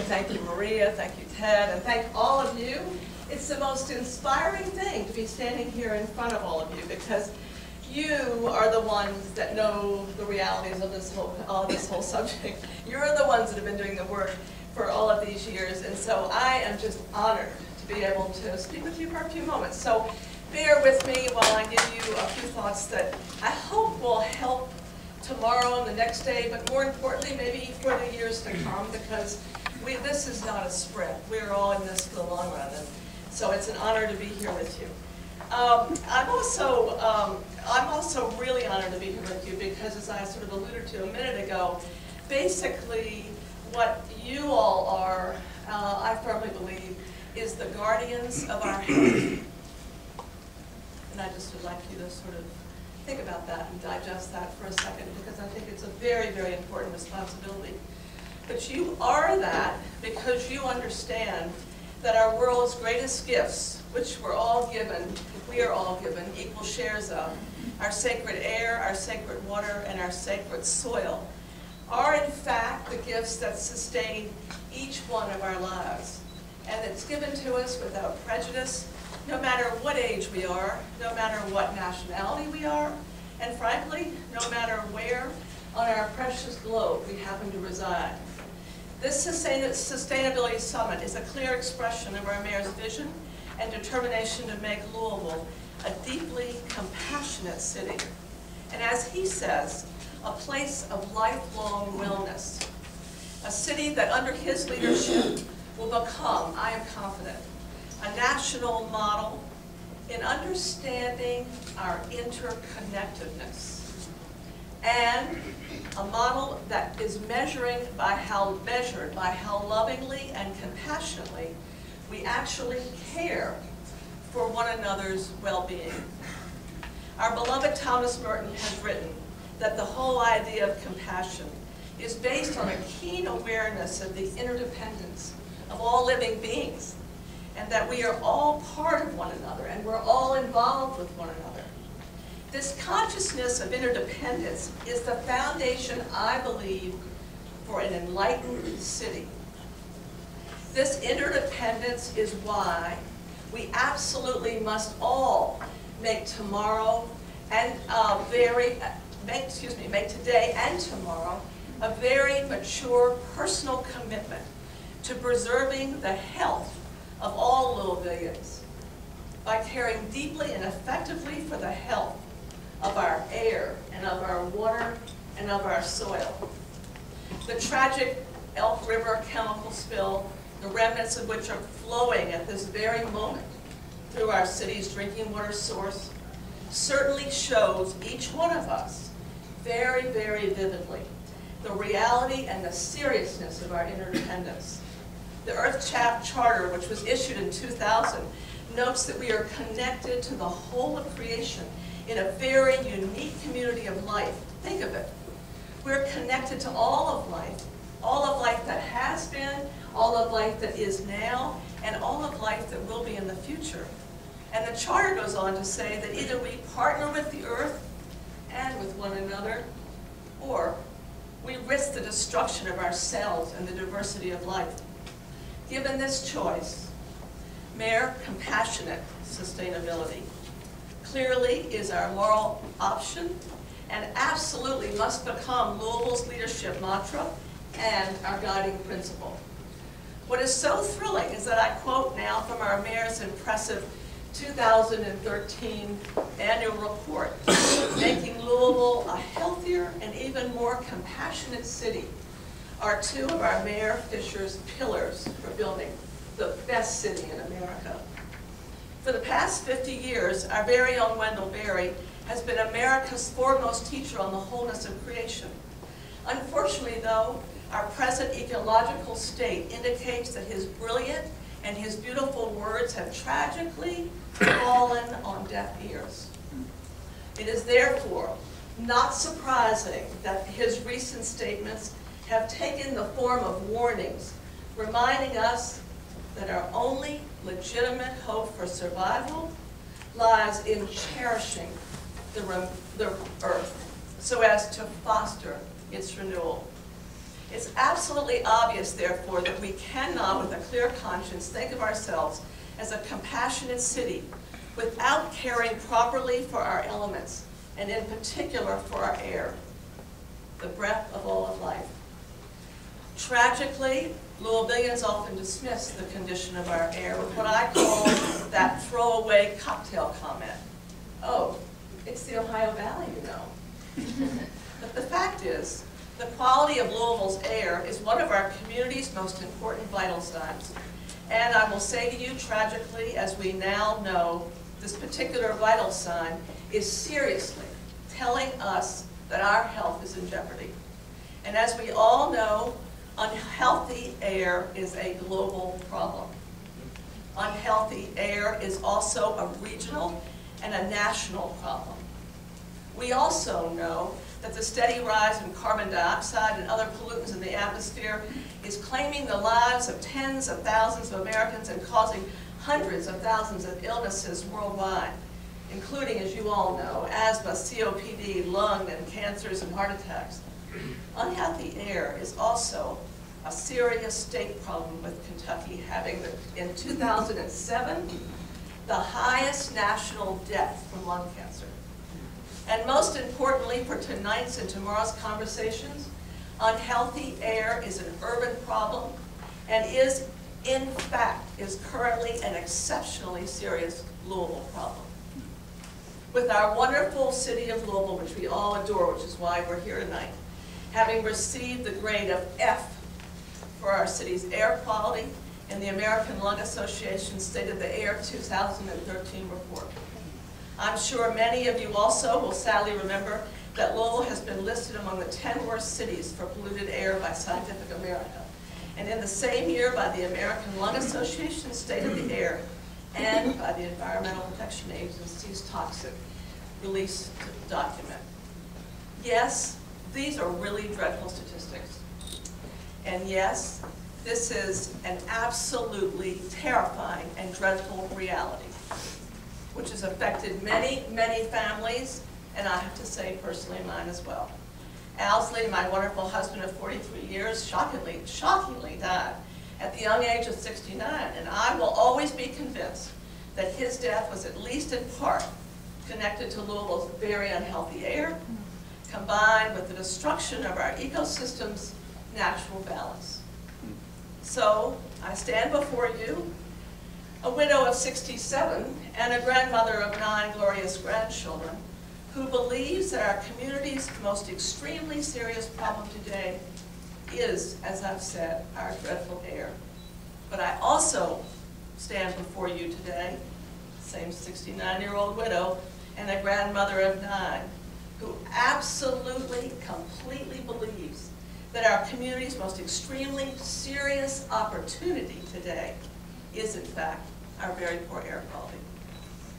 thank you, Maria, thank you, Ted, and thank all of you. It's the most inspiring thing to be standing here in front of all of you, because you are the ones that know the realities of this whole subject. You're the ones that have been doing the work for all of these years, and so I am just honored to be able to speak with you for a few moments. So bear with me while I give you a few thoughts that I hope will help tomorrow and the next day, but more importantly, maybe for the years to come, because this is not a sprint. We're all in this for the long run, and so it's an honor to be here with you. I'm also really honored to be here with you because, as I sort of alluded to a minute ago, basically what you all are, I firmly believe, is the guardians of our health. And I just would like you to sort of think about that and digest that for a second, because I think it's a very, very important responsibility. But you are that because you understand that our world's greatest gifts, which we are all given equal shares of, our sacred air, our sacred water, and our sacred soil, are in fact the gifts that sustain each one of our lives. And it's given to us without prejudice, no matter what age we are, no matter what nationality we are, and frankly, no matter where on our precious globe we happen to reside. This Sustainability Summit is a clear expression of our mayor's vision and determination to make Louisville a deeply compassionate city. And as he says, a place of lifelong wellness. A city that under his leadership will become, I am confident, a national model in understanding our interconnectedness, and a model that is measured by how lovingly and compassionately we actually care for one another's well-being. Our beloved Thomas Merton has written that the whole idea of compassion is based on a keen awareness of the interdependence of all living beings, and that we are all part of one another, and we're all involved with one another. This consciousness of interdependence is the foundation, I believe, for an enlightened city. This interdependence is why we absolutely must all make tomorrow and make today and tomorrow a very mature personal commitment to preserving the health of all Louisvillians by caring deeply and effectively for the health of our air and of our water and of our soil. The tragic Elk River chemical spill, the remnants of which are flowing at this very moment through our city's drinking water source, certainly shows each one of us very, very vividly the reality and the seriousness of our interdependence. The Earth Charter, which was issued in 2000, notes that we are connected to the whole of creation in a very unique community of life. Think of it. We're connected to all of life that has been, all of life that is now, and all of life that will be in the future. And the Charter goes on to say that either we partner with the earth and with one another, or we risk the destruction of ourselves and the diversity of life. Given this choice, Mayor, compassionate sustainability clearly is our moral option and absolutely must become Louisville's leadership mantra and our guiding principle. What is so thrilling is that I quote now from our mayor's impressive 2013 annual report, making Louisville a healthier and even more compassionate city, are two of our Mayor Fisher's pillars for building the best city in America. For the past 50 years, our very own Wendell Berry has been America's foremost teacher on the wholeness of creation. Unfortunately, though, our present ecological state indicates that his brilliant and his beautiful words have tragically fallen on deaf ears. It is therefore not surprising that his recent statements have taken the form of warnings, reminding us that our only legitimate hope for survival lies in cherishing the earth so as to foster its renewal. It's absolutely obvious, therefore, that we cannot, with a clear conscience, think of ourselves as a compassionate city without caring properly for our elements, and in particular for our air, the breath of all of life. Tragically, Louisvillians often dismiss the condition of our air with what I call that throwaway cocktail comment. Oh, it's the Ohio Valley, you know. But the fact is, the quality of Louisville's air is one of our community's most important vital signs. And I will say to you, tragically, as we now know, this particular vital sign is seriously telling us that our health is in jeopardy. And as we all know, unhealthy air is a global problem. Unhealthy air is also a regional and a national problem. We also know that the steady rise in carbon dioxide and other pollutants in the atmosphere is claiming the lives of tens of thousands of Americans and causing hundreds of thousands of illnesses worldwide, including, as you all know, asthma, COPD, lung and cancers and heart attacks. Unhealthy air is also a serious state problem, with Kentucky having, in 2007, the highest national death from lung cancer. And most importantly for tonight's and tomorrow's conversations, unhealthy air is an urban problem and is, in fact, is currently an exceptionally serious Louisville problem. With our wonderful city of Louisville, which we all adore, which is why we're here tonight, having received the grade of F for our city's air quality in the American Lung Association's State of the Air 2013 report. I'm sure many of you also will sadly remember that Louisville has been listed among the 10 worst cities for polluted air by Scientific America, and in the same year by the American Lung Association's State of the Air and by the Environmental Protection Agency's toxic release document. Yes, these are really dreadful statistics. And yes, this is an absolutely terrifying and dreadful reality, which has affected many, many families, and I have to say personally mine as well. Owsley, my wonderful husband of 43 years, shockingly died at the young age of 69, and I will always be convinced that his death was at least in part connected to Louisville's very unhealthy air, combined with the destruction of our ecosystem's natural balance. So I stand before you, a widow of 67 and a grandmother of 9 glorious grandchildren, who believes that our community's most extremely serious problem today is, as I've said, our dreadful air. But I also stand before you today, same 69-year-old widow and a grandmother of 9, who absolutely, completely believes that our community's most extremely serious opportunity today is, in fact, our very poor air quality.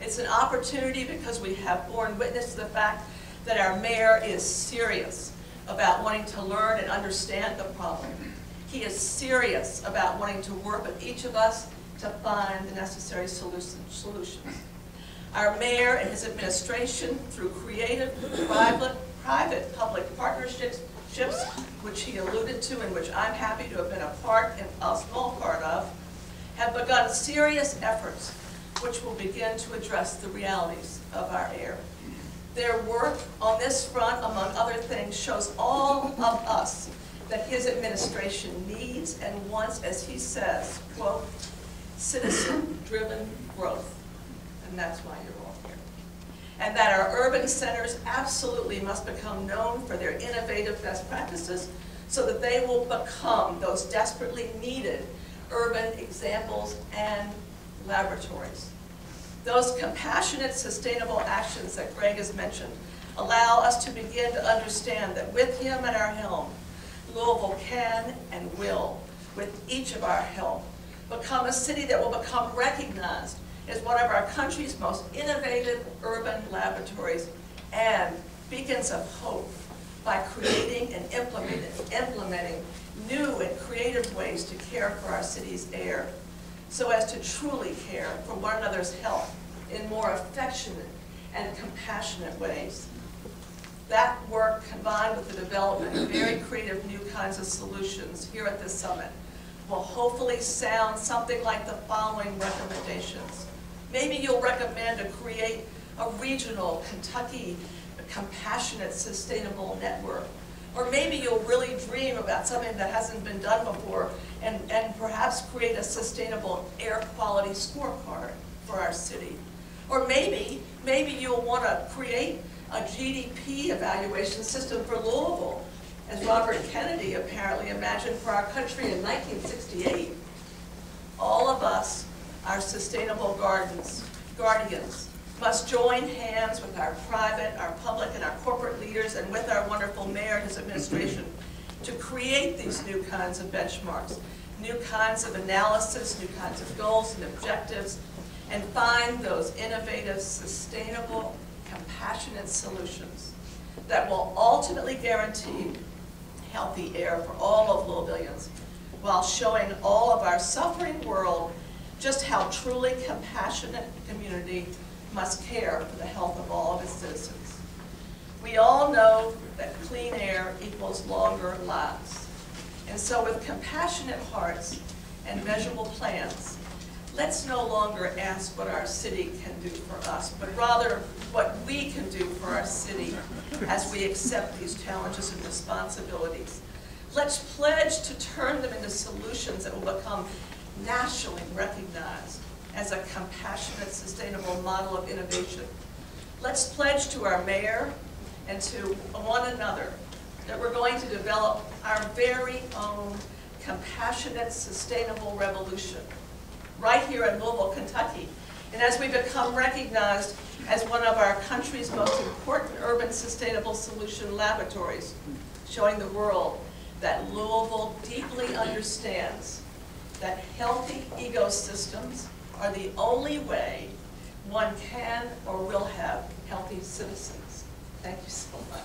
It's an opportunity because we have borne witness to the fact that our mayor is serious about wanting to learn and understand the problem. He is serious about wanting to work with each of us to find the necessary solutions. Our mayor and his administration, through creative private-public partnerships, which he alluded to and which I'm happy to have been a small part of, have begun serious efforts which will begin to address the realities of our air. Their work on this front, among other things, shows all of us that his administration needs and wants, as he says, quote, citizen-driven growth. And that's why you're all here. And that our urban centers absolutely must become known for their innovative best practices so that they will become those desperately needed urban examples and laboratories. Those compassionate, sustainable actions that Greg has mentioned allow us to begin to understand that with him at our helm, Louisville can and will, with each of our help, become a city that will become recognized as one of our country's most innovative urban laboratories and beacons of hope by creating and implementing new and creative ways to care for our city's air, so as to truly care for one another's health in more affectionate and compassionate ways. That work combined with the development of very creative new kinds of solutions here at this summit will hopefully sound something like the following recommendations. Maybe you'll recommend to create a regional Kentucky compassionate sustainable network. Or maybe you'll really dream about something that hasn't been done before and perhaps create a sustainable air quality scorecard for our city. Or maybe you'll want to create a GDP evaluation system for Louisville, as Robert Kennedy apparently imagined for our country in 1968. All of us, our sustainable guardians, must join hands with our private, our public, and our corporate leaders, and with our wonderful mayor and his administration to create these new kinds of benchmarks, new kinds of analysis, new kinds of goals and objectives, and find those innovative, sustainable, compassionate solutions that will ultimately guarantee healthy air for all of Louisvillians, while showing all of our suffering world just how truly compassionate community must care for the health of all of its citizens. We all know that clean air equals longer lives. And so with compassionate hearts and measurable plans, let's no longer ask what our city can do for us, but rather what we can do for our city as we accept these challenges and responsibilities. Let's pledge to turn them into solutions that will become nationally recognized as a compassionate, sustainable model of innovation. Let's pledge to our mayor and to one another that we're going to develop our very own compassionate, sustainable revolution right here in Louisville, Kentucky. And as we become recognized as one of our country's most important urban sustainable solution laboratories, showing the world that Louisville deeply understands that healthy ecosystems are the only way one can or will have healthy citizens. Thank you so much.